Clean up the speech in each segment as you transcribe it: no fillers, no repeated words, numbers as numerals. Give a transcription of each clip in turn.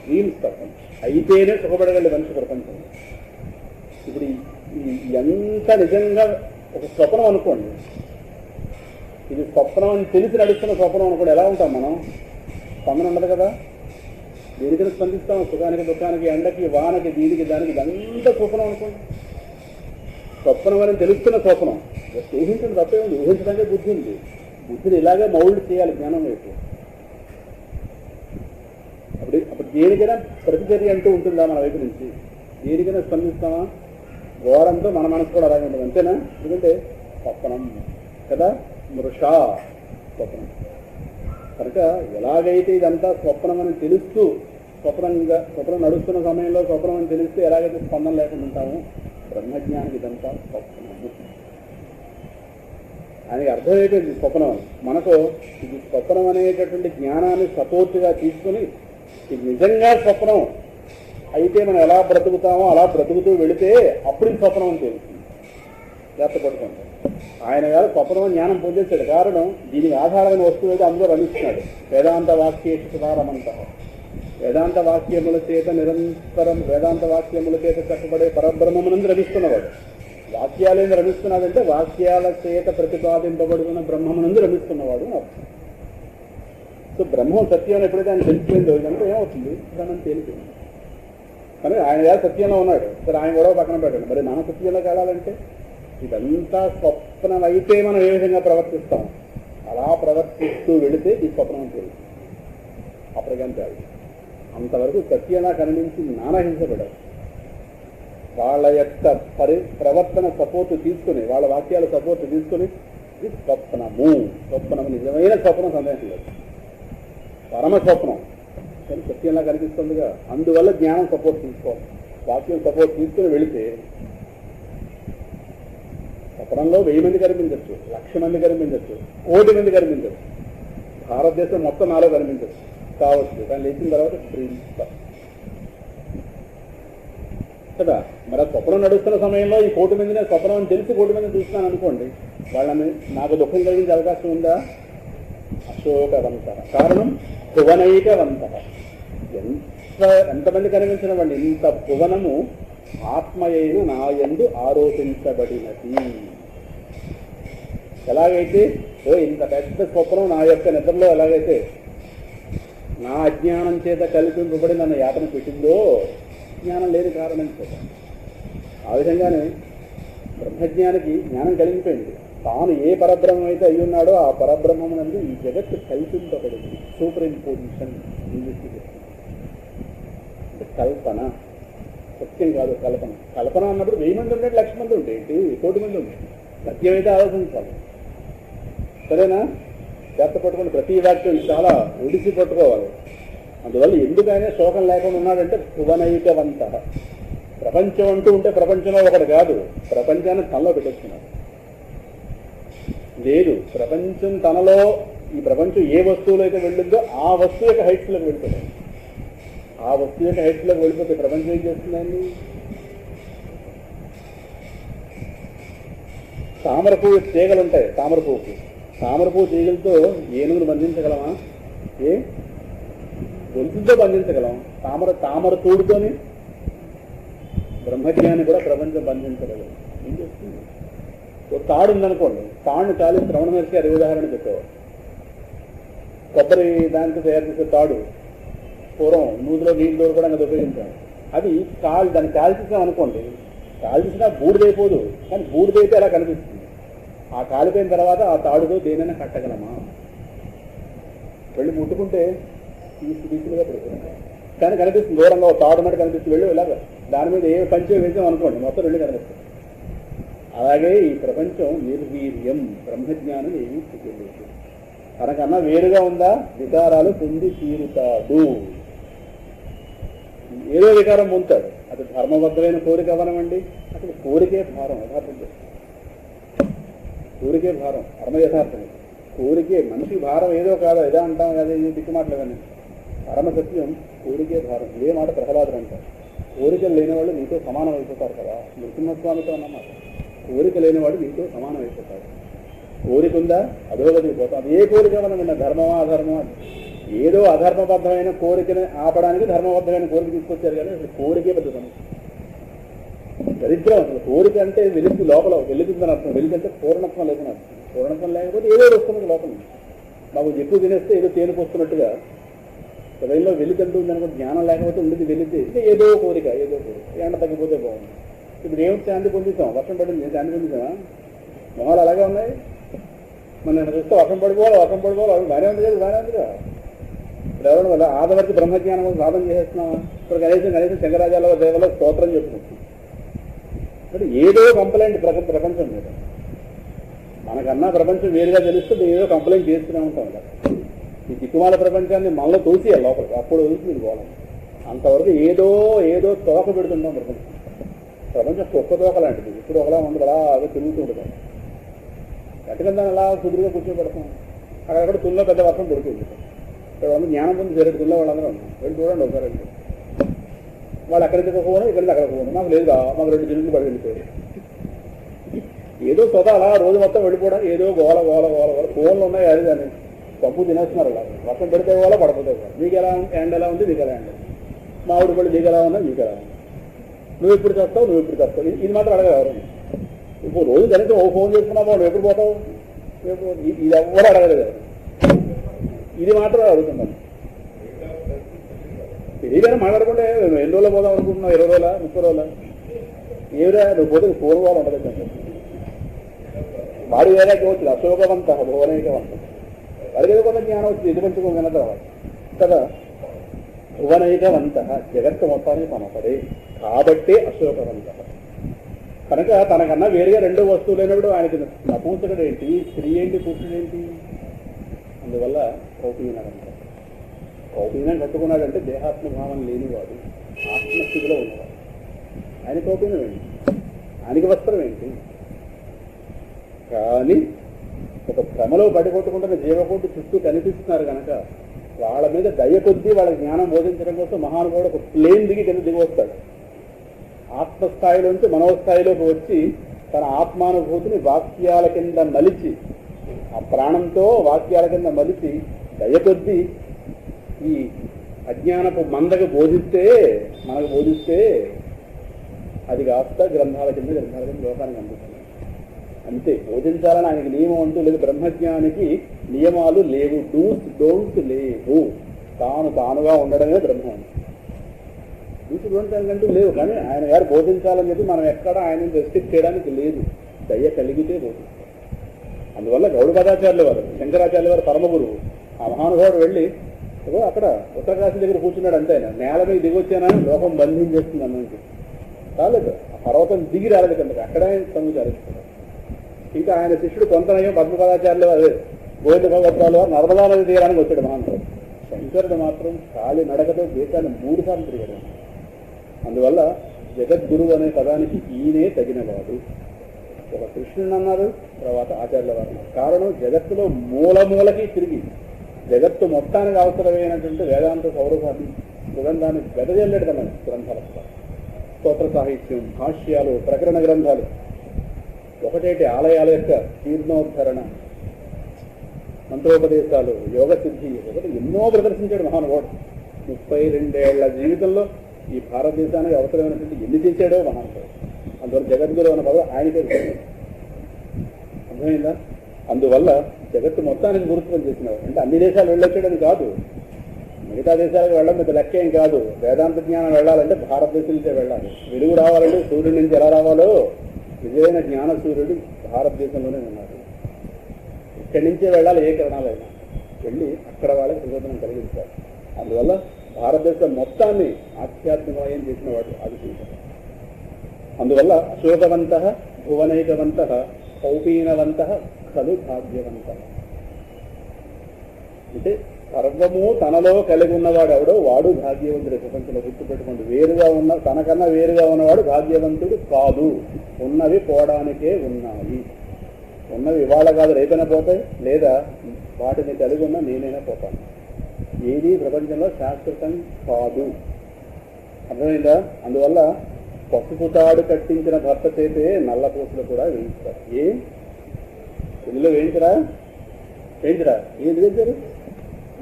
Dreams తప్పం అయితేనే సుఖపడగలే మనిషి ప్రపంచం. ఇప్పుడు ఎంత నిజంగా ఒక స్వప్నం అనుకోండి, ఇది స్వప్నం అని తెలిసి నడుస్తున్న స్వప్నం అనుకోండి, ఎలా ఉంటాం మనం? స్పందన ఉండదు కదా. దేనికైనా స్పందిస్తాం, సుఖానికి దుఃఖానికి, ఎండకి వానకి, దీనికి దానికి, ఇదంతా స్వప్నం అనుకోండి. స్వప్నం అని తెలుస్తున్న స్వప్నం ఊహించడం తప్పే ఉంది. ఊహించడానికే బుద్ధి ఉంది. బుద్ధిని ఇలాగే మౌల్డ్ చేయాలి జ్ఞానం వైపు. అప్పుడు దేనికైనా ప్రతిచర్య అంటూ ఉంటుందా మన వైపు నుంచి? దేనికైనా స్పందిస్తామా? ఘోరంతో మన మనసు కూడా అలాగే ఉంటుంది, అంతేనా? ఎందుకంటే స్వప్నం కదా, మృషా స్వప్నం. కనుక ఎలాగైతే ఇదంతా స్వప్నం అని తెలుస్తూ స్వప్నం నడుస్తున్న సమయంలో స్వప్నం అని తెలిస్తే ఎలాగైతే స్పందన లేకుండా ఉంటామో, బ్రహ్మజ్ఞానికి ఇదంతా స్వప్నము. ఆయనకి అర్థమైపోయింది స్వప్నం. మనకు ఇది స్వప్నం అనేటటువంటి జ్ఞానాన్ని సపోర్ట్గా తీసుకుని ఇది నిజంగా స్వప్నం అయితే మనం ఎలా బ్రతుకుతామో అలా బ్రతుకుతూ వెళితే అప్పుడు ఇది స్వప్నం అని తెలుస్తుంది. జాగ్రత్త పడుకుంటాం. ఆయన గారు స్వప్నం జ్ఞానం పొందేశాడు. కారణం దీనికి ఆధారమైన వస్తువు అయితే అందులో రమిస్తున్నాడు. వేదాంత వాక్యేషు సుధారమంత, వేదాంత వాక్యముల చేత నిరంతరం వేదాంత వాక్యముల చేత చెప్పబడే పరబ్రహ్మమునందు రమిస్తున్నవాడు. వాక్యాలేమి రమిస్తున్నాడంటే వాక్యాల చేత ప్రతిపాదింపబడుతున్న బ్రహ్మమునందు రమిస్తున్నవాడు అని అర్థం. సో బ్రహ్మం సత్యం ఎప్పుడైతే ఆయన తెలిసిపోయిందో ఇదంతా ఏమవుతుంది? బ్రహ్మం తేలిపోయింది. కానీ ఆయన గారు సత్యంలో ఉన్నాడు. సరే ఆయన గొడవ పక్కన పెట్టండి. మరి మన సత్యంలో కావాలంటే ఇదంతా స్వప్నం అయితే మనం ఏ విధంగా ప్రవర్తిస్తాం అలా ప్రవర్తిస్తూ వెళితే ఈ స్వప్నం తెలుస్తుంది. అప్పటికంతే అంతవరకు సత్యంగా కనిపించి నానహింసపడారు. వాళ్ళ యొక్క ప్రవర్తన సపోర్ట్ తీసుకుని, వాళ్ళ వాక్యాల సపోర్ట్ తీసుకుని ఇది స్వప్నము. స్వప్నము నిజమైన స్వప్నం, సందేహం లేదు. పరమ స్వప్నం కానీ సత్యంలా కనిపిస్తుందిగా. అందువల్ల జ్ఞానం సపోర్ట్ తీసుకోవాలి. వాక్యం సపోర్ట్ తీసుకుని వెళితే స్వప్నంలో 1000 మంది కనిపించవచ్చు, 1,00,000 మంది కనిపించవచ్చు, 1,00,00,000 మంది కనిపించవచ్చు, భారతదేశం మొత్తం నాలో కనిపించవచ్చు కావచ్చు. కానీ లేచిన తర్వాత కదా. మరి ఆ స్వప్నం నడుస్తున్న సమయంలో ఈ 1,00,00,000 మందిని స్వప్నం అని తెలిసి 1,00,00,000 మంది చూస్తున్నాను అనుకోండి, వాళ్ళని నాకు దుఃఖం కలిగించే అవకాశం ఉందా? అశోకవంత. కారణం భువనైకవంత. ఎంతమంది కనిపించిన వాడిని ఇంత భువనము ఆత్మయైన నా యందు ఆరోపించబడినది. ఎలాగైతే ఇంత పెద్ద స్వప్నం నా యొక్క నిద్రలో ఎలాగైతే నా అజ్ఞానం చేత కల్పింపబడి నన్ను యాతన పెట్టిందో, జ్ఞానం లేని కారణం చేత. ఆ విధంగానే బ్రహ్మజ్ఞానికి జ్ఞానం కలిగిపోయింది. తాను ఏ పరబ్రహ్మం అయితే అయి ఉన్నాడో ఆ పరబ్రహ్మమునందు ఈ జగత్తు కల్పింపబడింది. సూపర్ ఇంపోజిషన్ ఇంగ్లీష్కి చెప్తుంది. కల్పన, సత్యం కాదు కల్పన. కల్పన అన్నప్పుడు 1000 మంది ఉంటే 1,00,000 మంది ఉంటే 1,00,00,000 మంది ఉంటే సత్యం అయితే ఆలోచించాలి. సరేనా? జాగ్రత్త పట్టుకుని ప్రతి వాక్యం చాలా ఒడిసి పట్టుకోవాలి. అందువల్ల ఎందుకైనా శోకం లేకుండా ఉన్నాడంటే భువనైకవంత. ప్రపంచం అంటూ ఉంటే ప్రపంచంలో ఒకటి కాదు, ప్రపంచాన్ని తనలో పెట్టేస్తున్నాడు. లేదు, ప్రపంచం తనలో, ఈ ప్రపంచం ఏ వస్తువులో అయితే వెళ్ళిందో ఆ వస్తువు యొక్క హైట్స్లోకి వెళ్ళిపోతుంది. ఆ వస్తువు యొక్క హైట్స్లోకి వెళ్ళిపోతే ప్రపంచం ఏం చేస్తుందండి? తామర పువ్వు తీగలు ఉంటాయి. తామర పువ్వు తీగలతో ఏనుగును బంధించగలమా? గొలుసుతో బంధించగలం. తామర తోడుతోని బ్రహ్మజ్ఞాని కూడా ప్రపంచం బంధించగలరు. ఏం చేస్తుంది? ఒక తాడు ఉందనుకోండి, తాడుని చాలి శ్రవణ మహర్షి అది ఉదాహరణ చెప్పేవారు. కొబ్బరి దానికి తయారు చేసే తాడు పూర్వం నూతిలో నీళ్ళు దొరకడానికి ఉపయోగించాం. అది దాన్ని కాల్చేసాం అనుకోండి, కాల్చేసినా బూడిదైపోదు, కానీ బూడిదైతే అలా కనిపిస్తుంది. ఆ కాలిపోయిన తర్వాత ఆ తాడుతో దేనైనా కట్టగలమా? వెళ్ళి ముట్టుకుంటే తీసులుగా పడుతుంది, కానీ కనిపిస్తుంది దూరంగా. తాడు మాట కనిపిస్తుంది, వెళ్ళి ఇలాగ దాని మీద ఏ పంచే వేసాం అనుకోండి, మొత్తం వెళ్ళి కనిపిస్తుంది. అలాగే ఈ ప్రపంచం నిర్వీర్యం, బ్రహ్మజ్ఞానం ఏమీ తెలియదు. తనకన్నా వేరుగా ఉందా? వికారాలు పొంది తీరుతాడు. ఏదో వికారం పొందుతాడు. అది ధర్మబద్ధమైన కోరిక అవనమండి. అసలు కోరికే భారం. యథార్థం కోరికే భారం, ధర్మ యథార్థం. కోరికే మనిషి భారం ఏదో కాదు, ఏదో అంటాం కదా, ఇది దిక్కుమాటలేదని. పరమసత్యం కోరికే భారం. ఇదే మాట ప్రహ్లాదుడు అంటారు. కోరికలు లేనివాళ్ళు నీతో సమానం అయిపోతారు కదా. నృసింహస్వామితో అన్నమాట. కోరిక లేనివాడు నీతో సమానం అయిపోతాడు. కోరిక ఉందా? అధోగతికి పోతాం. అది ఏ కోరిక మనం ధర్మమా అధర్మమా? ఏదో అధర్మబద్ధమైన కోరికని ఆపడానికి ధర్మబద్ధమైన కోరిక తీసుకొచ్చారు కానీ అసలు కోరికే పెద్ద సమస్య. దరిద్రం అసలు. కోరిక అంటే వెలుగు లోపల వెలుగుతుందని అర్థం. వెలుగు అంటే పూర్ణత్వం లేదని అర్థం. పూర్ణత్వం లేకపోతే ఏదో వస్తున్నది లోపల. మాకు ఎక్కువ తినేస్తే ఏదో తేనె పోస్తున్నట్టుగా హృదయంలో వెలుగంటూ ఉందనుకో, జ్ఞానం లేకపోతే ఉండేది వెలితే ఇంకా ఏదో కోరిక ఎండ తగ్గిపోతే బాగుంది. ఇప్పుడు ఏమిటి శాంతి పొందుతాం? వర్షం పడింది, శాంతి పొందుతామా? మొహాలు అలాగే ఉన్నాయి. మనం చూస్తే వర్షం పడిపోవాలి అది బాగానే ఉంది కదా, బాగానే ఉందిగా. ఇప్పుడు ఎవరు వల్ల ఆదవరికి బ్రహ్మజ్ఞానం సాధన చేసేస్తున్నామా? ఇప్పుడు కనీసం శంకరాచార్య దేవలో స్తోత్రం చెప్పుకుంటున్నాం. అంటే ఏదో కంప్లైంట్ ప్రపంచం మీద. మనకన్నా ప్రపంచం వేరుగా తెలుస్తుంది, ఏదో కంప్లైంట్ చేస్తూనే ఉంటాం కదా. ఈ దిక్కుమాల ప్రపంచాన్ని మనలో తోసేయాలి లోపలికి, అప్పుడు వదులుతుంది పోవాలి. అంతవరకు ఏదో తోక పెడుతుంటాం ప్రపంచం ఒక్క తోక లాంటిది. ఇప్పుడు ఒకలా ఉంది, అలాగే తిరుగుతూ ఉంటుంది. ఎట్టకందా అలా కుదురుగా కూర్చొని పెడతాం. అక్కడక్కడ తుల్లో పెద్ద వర్షం దొరికింది. ఇక్కడ వాళ్ళు జ్ఞానం పొంది జరిగి తుల్లో వాళ్ళందరూ ఉన్నాం. వెళ్ళి చూడండి ఒకసారి. వాళ్ళు అక్కడికి పోను, ఇక్కడికి అక్కడికి పోను. మాకు లేదుగా, మాకు 2 జిల్లులు పడి వెళ్ళిపోయారు. ఏదో సొద అలా రోజు మొత్తం వెళ్ళిపోవడం, ఏదో గోల ఫోన్లు ఉన్నాయి. అది దాన్ని పప్పు తినేస్తున్నారు. అలా వర్షం పెడితే పోవాలా, పడిపోతే పోవాలి. మీకు ఎలా ఎండ ఎలా ఉంది, మీకు ఎలా ఎండ. మామిడి పళ్ళు మీకు ఎలా ఉన్నా, మీకు ఎలా ఉంది. నువ్వు ఎప్పుడు చేస్తావు. ఇది మాత్రం అడగలరు. ఇప్పుడు రోజు కనీసం ఓ ఫోన్ చేసుకున్నావు, నువ్వు ఎప్పుడు పోతావు, ఇది ఎవరు అడగలేదు. ఇది మాత్రం అడుగుతున్నాను. తెలియగానే మాట్లాడకుండా ఎన్ని రోజులు పోదాం అనుకుంటున్నావు? 20 రోజుల 30 రోజుల ఏమిరా నువ్వు పోతే ఫోన్ వాళ్ళు ఉండదు. వాడు వేరే వచ్చింది అశోకవంత భువనైకవంత. వాడికి ఏదో కొంత జ్ఞానం వచ్చింది, ఇది మంచిగా వినదు కదా. భువనైకవంత జగత్తు మొత్తానికి సమపడే కాబట్టి అశోకవంత. కనుక తనకన్నా వేరుగా 2 వస్తువులు లేనప్పుడు ఆయనకి నపూంసకుడు ఏంటి, స్త్రీ ఏంటి, పురుషుడు ఏంటి? అందువల్ల కౌపీనం కట్టుకున్నాడంటే దేహాత్మభావం లేనివాడు, ఆత్మస్థితిలో ఉన్నవాడు. ఆయన కౌపీనం ఏంటి, ఆయనకి వస్త్రం ఏంటి? కానీ ఒక భ్రమలో పడికొట్టుకుంటున్న జీవకోటి చుట్టూ కనిపిస్తున్నారు కనుక వాళ్ళ మీద దయ కొద్దీ వాళ్ళ జ్ఞానం బోధించడం కోసం మహానుభావుడు ఒక ప్లేన్ దిగి వస్తాడు. ఆత్మస్థాయిలోంచి మనోస్థాయిలోకి వచ్చి తన ఆత్మానుభూతిని వాక్యాల కింద మలిచి, ఆ ప్రాణంతో వాక్యాల కింద మలిచి దయ కొద్దీ ఈ అజ్ఞానపు మందకు మనకు బోధిస్తే అది కాస్త గ్రంథాల కింద లోకానికి అందుతుంది. అంతే. బోధించాలని ఆయనకి నియమం అంటూ లేదు. బ్రహ్మజ్ఞానికి నియమాలు లేవు, డూస్ డోంట్స్ లేవు. తానుగా ఉండడమే బ్రహ్మం. డూస్ డోంట్స్ అంటూ లేవు. కానీ ఆయన గారు బోధించాలని చెప్పి మనం ఎక్కడ ఆయన రెస్ట్రిక్ట్ చేయడానికి లేదు. దయ కలిగితే బోధించాలి. అందువల్ల గౌడపాదాచార్యుల వారు, శంకరాచార్యుల వారు పరమ గురువు. ఆ మహానుభావుడు వెళ్ళి అక్కడ ఉత్తరకాశీ దగ్గర కూర్చున్నాడు. అంతే. ఆయన నేల మీద దిగొచ్చానని లోకం బంధించేస్తుంది అన్నది రాలేదు. ఆ పర్వతం దిగి రాలేదు కనుక అక్కడే సముచారించుకున్నాడు. ఇంకా ఆయన శిష్యుడు కొంతనయం పద్మపాదాచార్యులు వారు, గోవింద భగవత్పాలు వారు నర్మదా నది తీరానికి వచ్చాడు మహానుభావుడు. శంకరుడు మాత్రం ఖాళీ నడకతో దేశాన్ని 3 సార్లు తిరిగాడు. అందువల్ల జగద్గురువు అనే పదానికి ఈయనే తగినవాడు. ఒక కృష్ణుని అన్నారు, తర్వాత ఆచార్యుల వారు. కారణం జగత్తులో మూలకి తిరిగి జగత్తు మొత్తానికి అవసరమైనటువంటి వేదాంత సౌరభాన్ని సుగంధాన్ని వెదజల్లేడు తన గ్రంథాల స్తోత్ర సాహిత్యం, భాష్యాలు, ప్రకరణ గ్రంథాలు, ఒకటేటి ఆలయాల యొక్క జీర్ణోద్ధరణ, మంత్రోపదేశాలు, యోగ సిద్ధి, ఒకటి ఎన్నో ప్రదర్శించాడు మహానుభావుడు. 32 ఏళ్ల జీవితంలో ఈ భారతదేశానికి అవసరమైనటువంటి ఎన్ని చేశాడో మహానుభావుడు. అందువల్ల జగద్గురు అన్న పదవి ఆయనకే అర్థమైందా? అందువల్ల జగత్తు మొత్తానికి గురుత్వం చేసినాడు. అంటే అన్ని దేశాలు వెళ్ళొచ్చాడని కాదు, మిగతా దేశాలకు వెళ్ళడం పెద్ద లెక్కేం కాదు. వేదాంత జ్ఞానం వెళ్ళాలంటే భారతదేశం నుంచే వెళ్ళాలి. వెలుగు రావాలంటే సూర్యుడి నుంచి ఎలా రావాలో నిజమైన జ్ఞాన సూర్యుడు భారతదేశంలోనే ఉన్నాడు. ఇక్కడి నుంచే వెళ్ళాలి. ఏ కిరణాలైనా వెళ్ళి అక్కడ వాళ్ళకి ప్రచోదనం కలిగించాలి. అందువల్ల భారతదేశం మొత్తాన్ని ఆధ్యాత్మికమయం చేసిన వాడు ఆదిశంకరుడు. అందువల్ల అశోకవంత భువనైకవంత కౌపీనవంత ఖలు భాగ్యవంత. అంటే సర్వము తనలో కలిగి ఉన్నవాడు ఎవడో వాడు భాగ్యవంతుడు. ప్రపంచంలో గుర్తుపెట్టుకోండి. తనకన్నా వేరుగా ఉన్నవాడు భాగ్యవంతుడు కాదు. ఉన్నవి పోవడానికే ఉన్నాయి. ఉన్నవి ఇవాళ కాదు రేపైనా పోతాయి, లేదా వాటిని కలిగి ఉన్న నేనైనా పోతాను. ఏది ప్రపంచంలో శాశ్వతం కాదు. అర్థమైందా? అందువల్ల పసుపు తాడు కట్టించిన భర్త చేతే నల్ల పూసలు కూడా వేయిస్తారు. పెళ్లిలో వేయించరా? ఏంటి వేయించారు?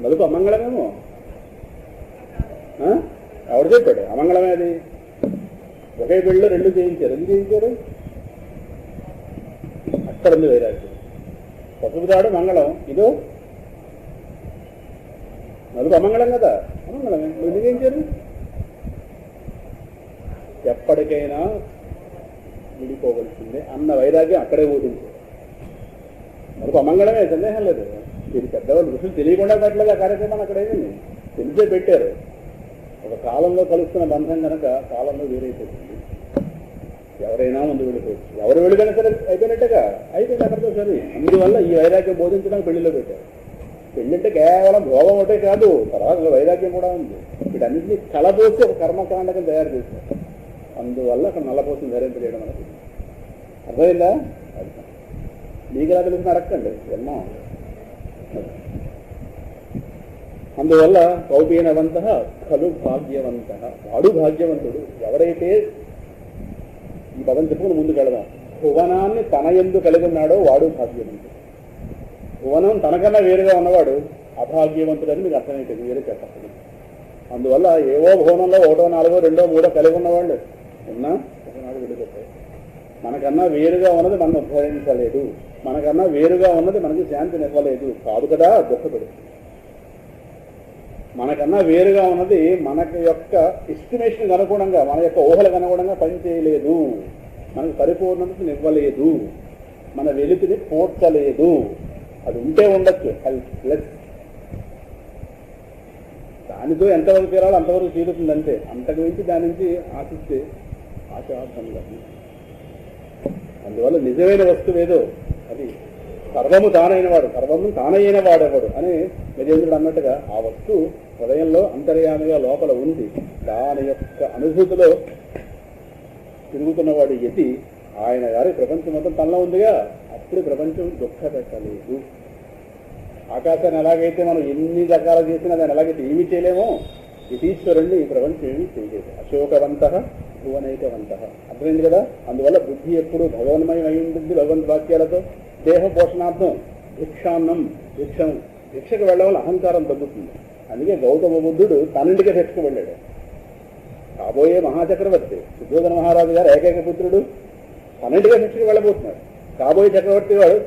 నలుపు అమంగళమేమో. ఎవరు చెప్పాడు అమంగళమే అది? ఒకే పెళ్ళిలో రెండు చేయించారు. ఎందుకు చేయించారు? అక్కడ ఉంది వైరాగ్యం. పసుపు తాడు మంగళం, ఇదో నలుపు అమంగళం కదా. అమంగళమే, ఎందుకు చేయించారు? ఎప్పటికైనా విడిపోవలసిందే అన్న వైరాగ్యం అక్కడే పోతుంది. నలుపు అమంగళమే, సందేహం లేదు. ఇది పెద్దవాళ్ళు ఋషులు తెలియకుండా పెట్టలేదు ఆ కార్యక్రమాన్ని. అక్కడేమి తెలిసే పెట్టారు. ఒక కాలంలో కలుస్తున్న బంధం కనుక కాలంలో వేరైపోతుంది. ఎవరైనా ముందు వెళ్ళిపోవచ్చు. ఎవరు వెళ్ళిపోయినా సరే అయిపోయినట్టుగా అయిపోయింది అక్కడితో సరే. అందువల్ల ఈ వైరాగ్యం బోధించడానికి పెళ్లిలో పెట్టారు. పెళ్ళంటే కేవలం భోగం ఒకటే కాదు, తర్వాత వైరాగ్యం కూడా ఉంది. వీటన్నింటినీ కలబోసి ఒక కర్మకాండకం తయారు చేశారు. అందువల్ల అక్కడ నల్లపోసం ధరించలేయడం మనకి అర్థమైందా? మీకు ఎలా తెలిసిన అడగండి ఎన్నో. అందువల్ల కౌపీనవంత ఖలు భాగ్యవంత, వాడు భాగ్యవంతుడు. ఎవరైతే ఈ పదం చెప్పుకుని ముందుకు వెళదాం, భువనాన్ని తన యందు కలిగి ఉన్నాడో వాడు భాగ్యవంతుడు. భువనం తనకన్నా వేరుగా ఉన్నవాడు అభాగ్యవంతుడని మీకు అర్థమైపోయింది, వేరే చెప్పలేదు. అందువల్ల ఏవో భువనంలో 1, 4, 2, 3 కలిగి ఉన్నవాళ్ళు ఉన్నా ఒకనాడు విడిపోతాయి. మనకన్నా వేరుగా ఉన్నది మనం ఉద్ధరించలేదు, మనకన్నా వేరుగా ఉన్నది మనకి శాంతినివ్వలేదు కాదు కదా దుఃఖపడు. మనకన్నా వేరుగా ఉన్నది మన యొక్క ఎస్టిమేషన్కి అనుగుణంగా, మన యొక్క ఊహలకు అనుగుణంగా పనిచేయలేదు, మనకు పరిపూర్ణతనివ్వలేదు, మన వెలుతుని పోర్చలేదు. అది ఉంటే ఉండొచ్చు, హెల్ప్లెస్. దానితో ఎంతవరకు తీరాలో అంతవరకు తీరుతుంది అంతే. అంతకు మించి దాని నుంచి ఆశిస్తే ఆశార్థం కాదు. అందువల్ల నిజమైన వస్తువు ఏదో అది సర్వము తానైన వాడు, సర్వము తానైన వాడెవడు అని గజేంద్రుడు అన్నట్టుగా ఆ వస్తువు హృదయంలో అంతర్యామిగా లోపల ఉంది. దాని యొక్క అనుభూతిలో తిరుగుతున్నవాడు యతి ఆయన గారి ప్రపంచం మొత్తం తనలో ఉందిగా. అప్పుడు ప్రపంచం దుఃఖ పెట్టలేదు. ఆకాశాన్ని ఎలాగైతే మనం ఎన్ని రకాలు చేసినా దాన్ని ఎలాగైతే ఏమీ చేయలేమో యతీశ్వరుణ్ణి ఈ ప్రపంచం ఏమీ చేయలేదు. అశోకవంత భువనైకవంత, అర్థమైంది కదా. అందువల్ల బుద్ధి ఎప్పుడు భగవన్మయం అయి ఉంటుంది. భగవంతు వాక్యాలతో దేహ పోషణార్థం భిక్షాన్నం, భిక్షకు వెళ్ళడం వల్ల అహంకారం తగ్గుతుంది. అందుకే గౌతమ బుద్ధుడు తన్నింటికే భిక్షకు వెళ్ళాడు. కాబోయే మహాచక్రవర్తి సుధోధన మహారాజు గారు ఏకైక పుత్రుడు తన్నింటికే భిక్షకు వెళ్ళబోతున్నాడు. కాబోయే చక్రవర్తి వాడు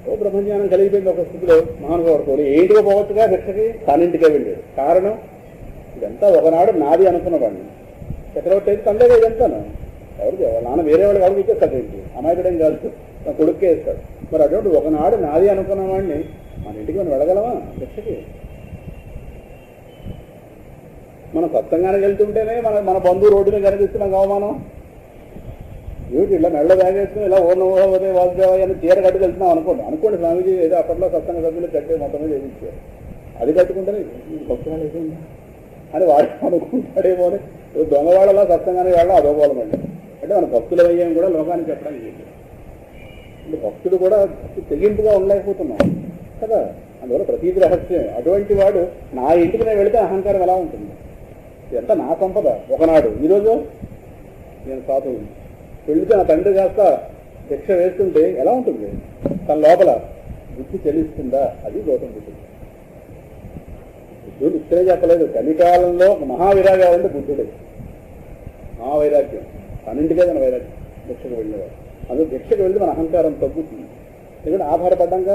ఓ బ్రహ్మజ్ఞానం కలిగిపోయింది ఒక స్థితిలో మహానుభావుడు. ఏంటిగా పోవచ్చుగా భిక్షకి తన్నింటికే వెళ్ళాడు. కారణం ఇదంతా ఒకనాడు నాది అనుకున్నవాడిని. చక్రవర్తి అయితే తండ్రిగా ఇదంతాను ఎవరికి నాన్న వేరే వాళ్ళకి ఎవరికి ఇచ్చేస్తాడు. ఏంటి అమాయకుడేం కాదు, నా కొడుక్కే ఇస్తాడు. మరి అటువంటి ఒకనాడు నాది అనుకున్న వాడిని మన ఇంటికి మనం వెళ్ళగలమా భిక్షకి? మనం సత్సంగానికి వెళ్తుంటేనే మన బంధువు రోడ్డు మీద కనిపిస్తున్నాం అవమానం. ఏమిటి ఇలా మెళ్ళ బ్యాగ్ వేసుకుని ఇలా ఓదే వాసుదేవాయ అని చీర కట్టుకు వెళ్తున్నాం అనుకోండి స్వామీజీ ఏదో అప్పట్లో సత్సంగ సభ్యులు కట్టే మొత్తం మీద వేయించారు. అది కట్టుకుంటేనే భక్తులు అయిపోయిందా అని వాడు అనుకుంటాడేమో అని దొంగవాళ్ళలా సత్సంగానికి వెళ్ళడం అదోగోళం అండి. అంటే మన భక్తులు అయ్యాం కూడా లోకానికి చెప్పడానికి భక్తుడు కూడా తెగింపుగా ఉండలేకపోతున్నాం కదా. అందువల్ల ప్రతీతి రహస్యం. అటువంటి వాడు నా ఇంటికి నేను వెళితే అహంకారం ఎలా ఉంటుంది? ఎంత నా సంపద ఒకనాడు. ఈరోజు నేను సాధు వెళితే నా తండ్రి కాస్త భిక్ష వేస్తుంటే ఎలా ఉంటుంది? తన లోపల బుద్ధి చెల్లిస్తుందా? అది గౌతమ బుద్ధుడు. బుద్ధుడు ఇక్కడే చెప్పలేదు. కలికాలంలో మహావిరాగాలు అంటే బుద్ధుడే. మహావైరాగ్యం అన్నింటికే తన వైరాగ్యం. భిక్షకు వెళ్ళేవాడు. అందులో భిక్షకు వెళ్ళి మన అహంకారం తగ్గుతుంది. ఎందుకంటే ఆధారపడ్డాక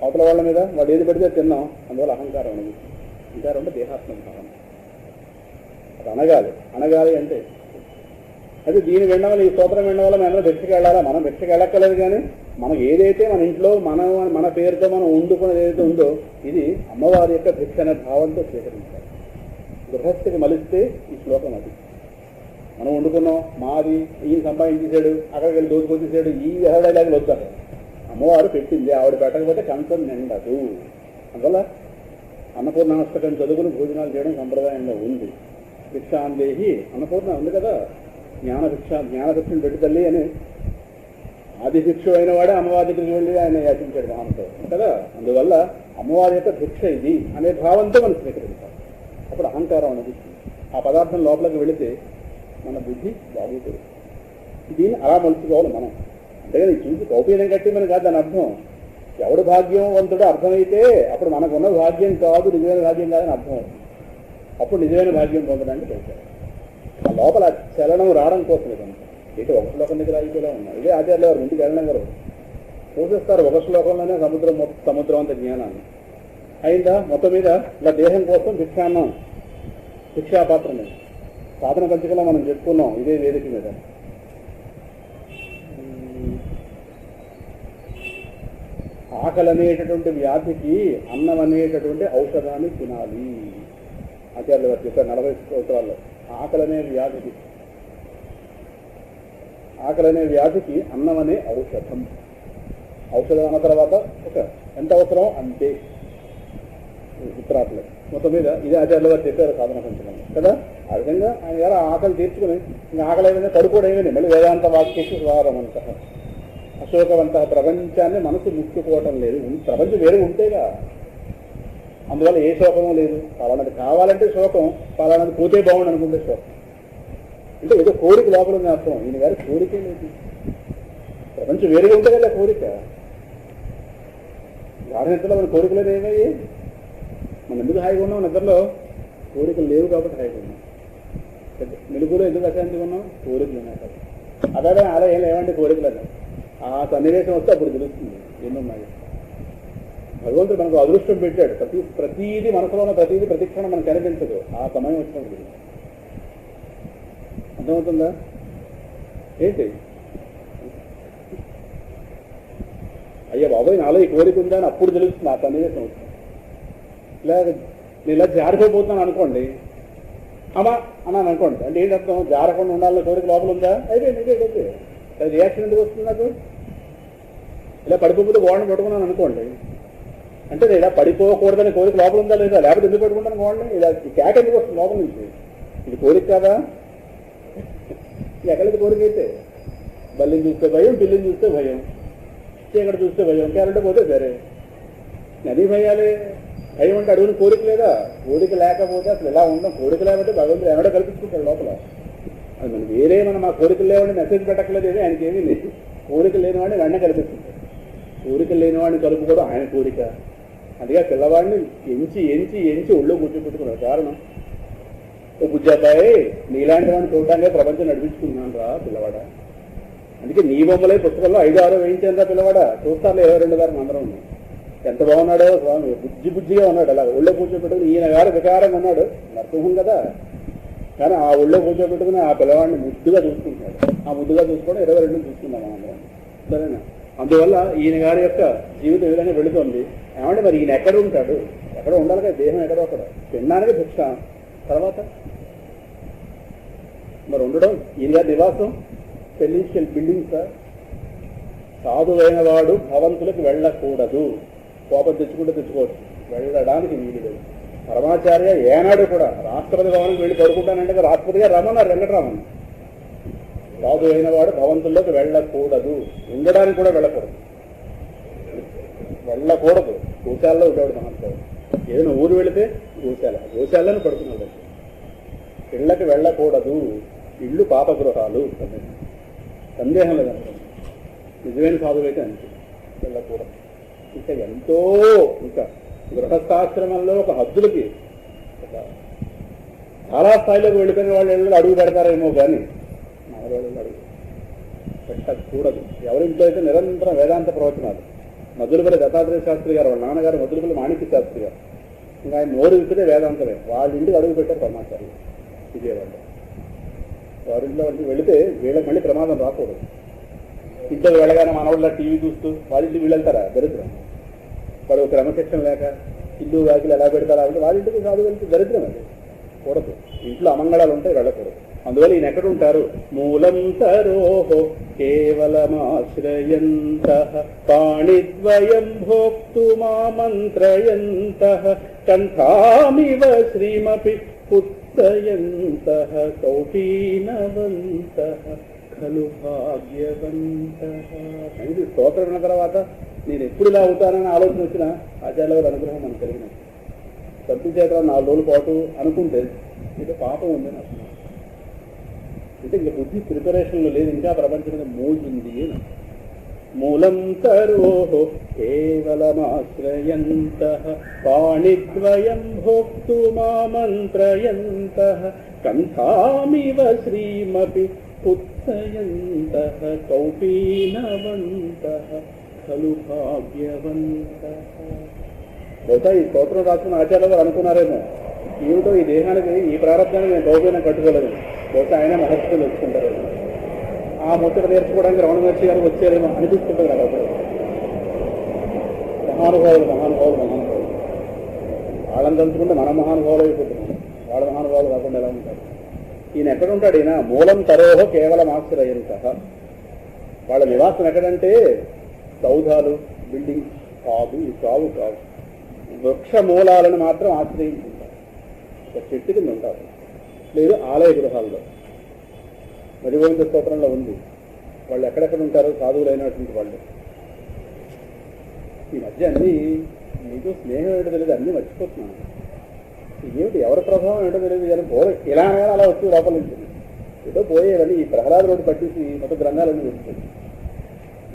అవతల వాళ్ళ మీద వాడు ఏది పెడితే తిన్నాం. అందువల్ల అహంకారం అనేది. అహంకారం అంటే దేహాత్మ భావన. అది అనగాలి అంటే అది దీని వినడం వల్ల, ఈ స్తోత్రం వినడం వల్ల మనం భిక్షకు వెళ్ళాలా? మనం భిక్షకు వెళ్ళక్కలేదు. కానీ మనం ఏదైతే మన ఇంట్లో మన పేరుతో మనం వండుకున్నది ఏదైతే ఉందో ఇది అమ్మవారి యొక్క భిక్ష అనే భావంతో స్వీకరించాలి. గృహస్థికి మలిస్తే ఈ శ్లోకం అది. మనం వండుకున్నాం, మాది ఈయన సంపాదించేసాడు, అక్కడికి వెళ్ళి దోచుకొచ్చేసాడు, ఈ డైలాగులు వద్దారు. అమ్మవారు పెట్టింది, ఆవిడ పెట్టకపోతే కంచం నిండదు. అందువల్ల అన్నపూర్ణాష్టకం చదువుకుని భోజనాలు చేయడం సంప్రదాయంలో ఉంది. భిక్షాందేహి అన్నపూర్ణ ఉంది కదా, జ్ఞానభిక్షను పెట్టి తల్లి అని ఆది భిక్షు అయిన వాడే అమ్మవారి దగ్గరికి వెళ్ళి ఆయన యాచించాడు మహాంతో కదా. అందువల్ల అమ్మవారి యొక్క భిక్ష ఇది అనే భావంతో మనం స్వీకరించాలి. అప్పుడు అహంకారం అనేది ఆ పదార్థం లోపలికి వెళితే మన బుద్ధి బాగుంటుంది. దీన్ని అలా మలుచుకోవాలి మనం. అంతేగాని చూసి కౌపీనం కట్టి మనకి కాదు దాని అర్థం. ఎవడు భాగ్యవంతుడు అర్థమైతే అప్పుడు మనకున్న భాగ్యం కాదు, నిజమైన భాగ్యం కాదని అర్థం అవుతుంది. అప్పుడు నిజమైన భాగ్యం పొందడానికి చూశారు. ఆ లోపల చలనం రావడం కోసం ఇదంతా. ఇటు ఒక శ్లోకం దగ్గర అయిపోయిలా ఉన్నాయి. ఇదే ఆచార్యులు వారు ఇంటికి వెళ్ళడం గారు పోషిస్తారు ఒక శ్లోకంలోనే సముద్రం అంత జ్ఞానాన్ని అయిందా. మొత్తం మీద ఇలా దేహం కోసం భిక్షాపాత్ర మీద సాధన పంచికలో మనం చెప్పుకున్నాం ఇదే వేదిక మీద. ఆకలి అనేటటువంటి వ్యాధికి అన్నం అనేటటువంటి ఔషధాన్ని తినాలి. ఆచార్యులు గారు చెప్పారు 40 సంవత్సరాల్లో. ఆకలి అనే వ్యాధికి అన్నం అనే ఔషధం. ఔషధం అన్న తర్వాత ఎంత అవసరం అంతే ఉత్తరాట్లేదు. మొత్తం మీద ఇదే ఆచార్యులు గారు చెప్పారు సాధన పంచకంలో కదా. ఆ విధంగా ఆయన గారు ఆకలి తీర్చుకుని ఇంకా ఆకలి ఏమైనా పడుకోవడం ఏమైనా మళ్ళీ వేదాంత వాక్యేషు వారమంత అశోకవంత ప్రపంచాన్ని మనసు ముట్టుకోవటం లేదు. ప్రపంచం వేరే ఉంటేగా, అందువల్ల ఏ శోకమూ లేదు. పలానది కావాలంటే శోకం, పలానది పోతే బాగుండు అనుకుంటే శోకం. అంటే ఏదో కోరిక లోపల ఉంది అర్థం. ఈయన గారి కోరికే లేదు. ప్రపంచం వేరుగా ఉంటే కదా కోరిక. గాఢనిద్రలో మన కోరికలు ఏమయ్యి మనం ఎందుకు హాయిగా ఉన్నాం? నిద్రలో కోరికలు లేవు కాబట్టి హాయిగా ఉన్నాం. మెలుగులో ఎందుకు అశాంతిగా ఉన్నాం? కోరికలు ఉన్నాయి కదా. అదే అలా ఏం లేవంటే కోరికలు అన్నా ఆ సన్నివేశం వస్తే అప్పుడు తెలుస్తుంది ఎన్నున్నాయి. భగవంతుడు మనకు అదృష్టం పెట్టాడు. ప్రతీది మనసులో ఉన్న ప్రతీది ప్రతిక్షణం మనకు కనిపించదు. ఆ సమయం వచ్చినప్పుడు అర్థమవుతుందా ఏంటి? అయ్యా బాబాయ్ నాలో ఈ కోరిక ఉందా అని అప్పుడు తెలుస్తుంది. ఆ సన్నివేశం వస్తుంది. నేను ఇలా జారిపోతున్నాను అనుకోండి, అమ్మా అన్నాను అనుకోండి, అంటే ఏంటి అర్థం? జారకుండా ఉండాలని కోరిక లోపల ఉందా? అయిపోయింది. రియాక్షన్ ఎందుకు వస్తుంది నాకు? ఇలా పడిపోతే గోడని పట్టుకున్నాను అనుకోండి, అంటే నేను ఇలా పడిపోకూడదని కోరిక లోపల ఉందా లేదా? లేకపోతే ఎందుకు పట్టుకుంటాను గోడని? ఇలా క్యాక్ ఎందుకు వస్తుంది లోపల నుంచి? ఇది కోరిక కాదా? ఎక్కడికి కోరిక అయితే బల్లిని చూస్తే భయం, పిల్లిని చూస్తే భయం, చీకటి చూస్తే భయం, క్యారెంట్ పోతే సరే. నది భయాలే. భయం అంటే అడుగుని కోరిక లేదా? కోరిక లేకపోతే అసలు ఎలా ఉందాం? కోరిక లేకపోతే భగవంతుడు ఎవడో కల్పించుకుంటాడు లోపల. అది మనం వేరే మనం ఆ కోరికలు లేవని మెసేజ్ పెట్టక్కలేదు. ఆయనకి ఏమీ లేదు. కోరిక లేనివాడిని వెంట కల్పిస్తుంటాడు. కోరికలు లేనివాడిని కలుపుకోవడం ఆయన కోరిక. అందుకే పిల్లవాడిని ఎంచి ఒళ్ళో కూర్చోబెట్టుకున్నాడు. కారణం ఓ బుజ్జాబాయి నీలాంటి వాడిని చూడటానికి ప్రపంచం నడిపించుకున్నాను రా పిల్లవాడ. అందుకే నీ బొమ్మలే పుస్తకంలో 5-6 వేయించాను రా పిల్లవాడ. చూస్తాను 22 గారు అందరం ఉన్నాం. ఎంత బాగున్నాడో స్వామి, బుజ్జిగా ఉన్నాడు. అలా ఒళ్ళో కూర్చోబెట్టుకుని ఈయన గారు వికారంగా ఉన్నాడు నరసింహం కదా. కానీ ఆ ఒళ్ళో కూర్చోబెట్టుకుని ఆ పిల్లవాడిని ముద్దుగా చూసుకుంటున్నాడు. ఆ ముద్దుగా చూసుకోవడం 22 చూసుకుందాం అందరం. సరేనా? అందువల్ల ఈయన గారి యొక్క జీవితం ఈ విధంగా వెళుతుంది. ఏమంటే మరి ఈయన ఎక్కడ ఉంటాడు? ఎక్కడ ఉండాలి కదా, దేహం ఎక్కడో అక్కడ. తినడానికి భిక్ష, తర్వాత మరి ఉండడం ఈయన గారి నివాసం పెళ్లించుకెళ్ళి బిల్డింగ్స్. సాధువైన వాడు భవంతులకు వెళ్ళకూడదు. కోపం తెచ్చుకోవచ్చు, వెళ్ళడానికి వీలు లేదు. పరమాచార్య ఏనాడు కూడా రాష్ట్రపతి భవన్కి వెళ్ళి పడుకుంటానంటే రాష్ట్రపతిగా రమ్మన్నారు వెంకటరామన్. సాధువైన వాడు భవంతుల్లోకి వెళ్ళకూడదు, ఉండడానికి కూడా వెళ్ళకూడదు. గోశాలలో ఉండేవాడు మహాత్ముడు. ఏదైనా ఊరు వెళితే గోశాలను పడుకున్నాడు. ఇళ్ళకి వెళ్ళకూడదు. ఇళ్ళు పాపగృహాలు. సందేహం లేదంటే నిజమైన సాధువైతే అంతే, వెళ్ళకూడదు. ఇంకా ఎంతో ఇంకా గృహస్థాశ్రమంలో ఒక హద్దులకి చాలా స్థాయిలోకి వెళ్ళిపోయిన వాళ్ళు అడుగు పెడతారేమో కానీ మామూలు అడుగు పెట్టకూడదు. ఎవరింట్లో అయితే నిరంతరం వేదాంత ప్రవచనాలు. మధురపల్లి దత్తాత్రేయ శాస్త్రి గారు, వాళ్ళ నాన్నగారు మధురపల్లి మాణిక్య శాస్త్రి గారు, ఇంకా ఆయన నోరు విప్పితే వేదాంతమే. వాళ్ళ ఇంటికి అడుగు పెట్టారు పరమాచార్య విజయవాడ. వారింట్లో వంటి వెళితే వీళ్ళకి మళ్ళీ ప్రమాదం రాకూడదు. ఇంట్లో వెళ్ళగానే మనవాళ్ళ టీవీ చూస్తూ వాళ్ళింటికి వీళ్ళు వెళ్తారా? దరిద్రం. వాడు క్రమశిక్షణ లేక ఇల్లు వాకిలు ఎలా పెడతారా అంటే వాళ్ళింటికి కాదు వెళ్తే దరిద్రం. అది కూడదు. ఇంట్లో అమంగళాలు ఉంటాయి, వెళ్ళకూడదు. అందువల్ల ఈయన ఎక్కడ ఉంటారు? మూలం తరోహో కేవలమాశ్రయంతః పాణిద్వయం భోక్తుమామంత్రయంతః కంఠామివ శ్రీమపి పుత్తయంతః కౌపీనవంతః ఖలు భాగ్యవంతః. ఇది స్తోత్రం విన్న తర్వాత నేను ఎప్పుడు ఇలా అవుతానని ఆలోచన వచ్చిన ఆచార్యుల వారి అనుగ్రహం మనకు కలిగిన సత్య చేత 4 రోజుల పాటు అనుకుంటే ఇది పాపం ఉందని అర్థం. అంటే ఇంకా బుద్ధి ప్రిపరేషన్లో లేదు, ఇంకా ప్రపంచం మీద మోజుంది అని. మూలం తరోః కేవలమాశ్రయంతః పాణిద్వయం భోక్తుమామంత్రయంతః కంఠామివ శ్రీమపి పుత్సయంతః కౌపీనవంతః ఖలు భాగ్యవంతః. బహుశా ఈ స్తోత్రం రాసుకున్న ఆచార్య వారు అనుకున్నారేమో, ఏమిటో ఈ దేహానికి ఈ ప్రారంభాన్ని నేను కౌపీనం కట్టుకోలేదు. బహుశా ఆయన మహర్షులు వచ్చుకుంటారేమో, ఆ ముచ్చట నేర్చుకోవడానికి రమణ మహర్షి గారు వచ్చారేమో అనిపిస్తుంటుంది నాకు అప్పుడు. మహానుభావులు మహానుభావులు మహానుభావులు వాళ్ళని తలుచుకుంటే మన మహానుభావులు అయిపోతున్నాం, వాళ్ళ మహానుభావులు కాకుండా ఎలా ఉంటారు. ఈయన ఎక్కడ ఉంటాడు? ఈయన మూలం తరోహ కేవలం ఆశ్రయంతః. వాళ్ళ నివాసం ఎక్కడంటే సౌధాలు బిల్డింగ్ కాదు, ఈ కావు కాదు, వృక్ష మూలాలను మాత్రం ఆశ్రయించుంటారు. ఒక చెట్టు కింద ఉంటారు, లేదు ఆలయ గృహాల్లో. మధుగోవింద స్తోత్రంలో ఉంది వాళ్ళు ఎక్కడెక్కడ ఉంటారో సాధువులైనటువంటి వాళ్ళు. ఈ మధ్య అన్నీ మీకు స్నేహం ఏంటో తెలియదు, అన్నీ మర్చిపోతున్నాను. ఏమిటి ఎవరి ప్రభావం ఏంటో తెలియదు కానీ ఇలా అలా వచ్చి లోపల ఉంటుంది. ఏదో పోయేవని ఈ ప్రహ్లాద రోడ్డు పట్టేసి మొత్తం గ్రంథాలన్నీ వెళ్తుంది.